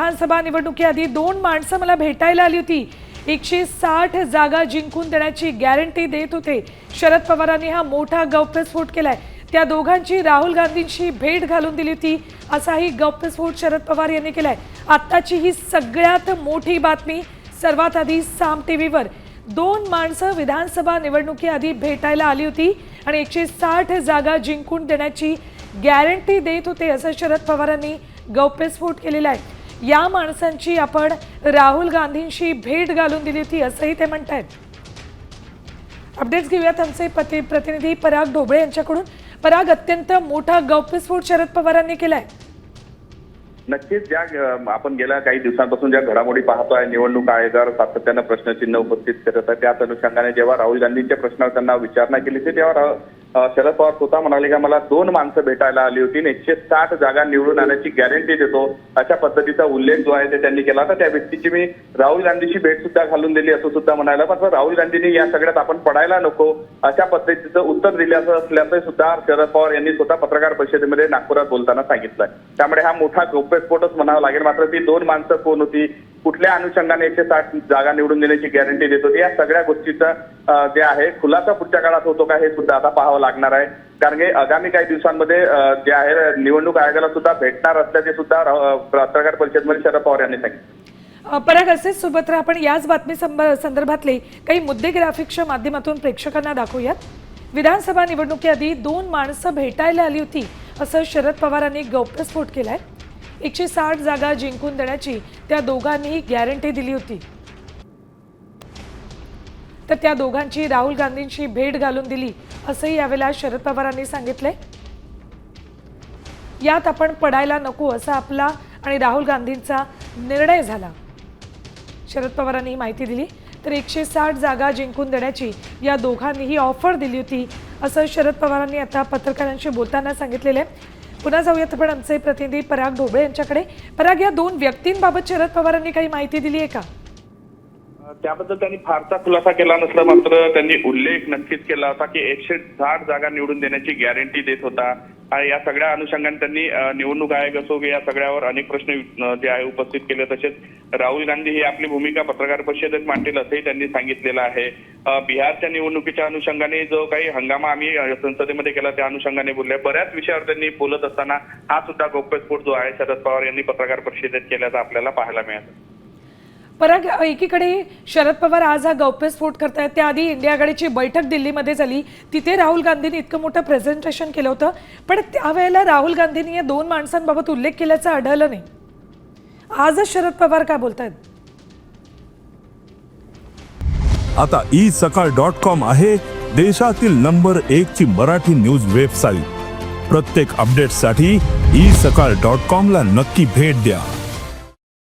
विधानसभा निवडणुकीआधी 2 माणसं मला भेटायला आली होती. 160 जागा जिंकून देण्याची गॅरंटी देत होते. शरद पवारांनी हा मोठा गौप्यस्फोट केलाय. त्या दोघांची राहुल गांधींशी भेट घालून दिली होती, असाही गौप्यस्फोट शरद पवार यांनी केलाय. आत्ताची ही सगळ्यात मोठी बातमी. सर्वात आधी साम टीव्हीवर 2 माणसं विधानसभा निवडणुकीआधी भेटायला आली होती आणि 160 जागा जिंकून देण्याची गॅरंटी देत होते, असं शरद पवारांनी गौप्यस्फोट केलेला आहे. या माणसांची आपण राहुल गांधींशी भेट घालून दिली होती, असंही ते म्हणतायत. अपडेट्स घेऊयात आमचे प्रतिनिधी पराग ढोबळे यांच्याकडून. पराग, अत्यंत मोठा गौप्यस्फोट शरद पवारांनी केलाय. नक्कीच ज्या आपण गेल्या काही दिवसांपासून ज्या घडामोडी पाहतोय, निवडणूक आयोगावर सातत्यानं प्रश्नचिन्ह उपस्थित करत आहे, त्याच अनुषंगाने जेव्हा राहुल गांधींच्या प्रश्नावर त्यांना विचारणा केली तेव्हा शरद पवार स्वतः म्हणाले की मला 2 माणसं भेटायला आली होती, 160 जागा निवडून आणण्याची गॅरंटी देतो, अशा पद्धतीचा उल्लेख जो आहे ते त्यांनी केला होता. त्या व्यक्तीची मी राहुल गांधीशी भेट सुद्धा घालून दिली असं सुद्धा म्हणायला, मात्र राहुल गांधींनी या सगळ्यात आपण पडायला नको अशा पद्धतीचं उत्तर दिल्याचं असल्याचं सुद्धा शरद पवार यांनी स्वतः पत्रकार परिषदेमध्ये नागपुरात बोलताना सांगितलंय. त्यामुळे हा मोठा गौप्यस्फोटच म्हणावा लागेल. मात्र ती 2 माणसं कोण होती, कुठल्या अनुषंगाने 160 जागा निवडून देण्याची गॅरंटी देत होती, या सगळ्या गोष्टीचा जे आहे खुलासा पुढच्या काळात होतो का हे सुद्धा आता पाहावं लागणार आहे. कारण की आगामी काही दिवसांमध्ये जे आहे निवडणूक आयोगाला सुद्धा भेटणार असल्याचे सुद्धा पत्रकार परिषदेमध्ये शरद पवार यांनी सांगितलं. पराग, असेच सोबत आपण याच बातमी संदर्भातले काही मुद्दे ग्राफिक्सच्या माध्यमातून प्रेक्षकांना दाखवूयात. विधानसभा निवडणुकीआधी 2 माणसं भेटायला आली होती, असं शरद पवारांनी गौप्यस्फोट केलाय. 160 जागा जिंकून देण्याची त्या दोघांनीही गॅरंटी दिली होती. तर त्या दोघांची राहुल गांधींशी भेट घालून दिली, असंही यावेळेला शरद पवारांनी सांगितलंय. यात आपण पडायला नको असा आपला आणि राहुल गांधींचा निर्णय झाला. शरद पवारांनी ही माहिती दिली. तर 160 जागा जिंकून देण्याची या दोघांनीही ऑफर दिली होती, असं शरद पवारांनी आता पत्रकारांशी बोलताना सांगितलेलं आहे. पुन्हा जाऊयात आपण आमचे प्रतिनिधी पराग ढोबळे यांच्याकडे. पराग, या 2 व्यक्तींबाबत शरद पवारांनी काही माहिती दिली आहे का? त्याबद्दल त्यांनी फारसा खुलासा केला नसला, मात्र त्यांनी उल्लेख नक्कीच केला होता की 160 जागा निवडून देण्याची गॅरंटी देत होता. या सगळ्या अनुषंगाने त्यांनी निवडणूक आयोग असो या सगळ्यावर अनेक प्रश्न जे आहे उपस्थित केले. तसेच राहुल गांधी ही आपली भूमिका पत्रकार परिषदेत मांडतील असंही त्यांनी सांगितलेलं आहे. बिहारच्या निवडणुकीच्या अनुषंगाने जो काही हंगामा आम्ही संसदेमध्ये केला त्या अनुषंगाने बोलले. बऱ्याच विषयावर त्यांनी बोलत असताना हा सुद्धा गौप्यस्फोट जो आहे शरद पवार यांनी पत्रकार परिषदेत केल्याचं आपल्याला पाहायला मिळालं. पराग, एकीकडे शरद पवार आज हा गौप्यस्फोट करतायत. त्याआधी इंडिया आघाडीची बैठक दिल्लीमध्ये झाली, तिथे राहुल गांधींनी इतकं मोठं प्रेझेंटेशन केलं होतं, पण त्यावेळेला राहुल गांधींनी या 2 माणसांबाबत उल्लेख केल्याचं आढळलं नाही. आजच शरद पवार काय बोलतायत? आता isakal.com आहे देशातील नंबर 1 ची मराठी न्यूज वेबसाईट. प्रत्येक अपडेटसाठी isakal.com ला नक्की भेट द्या.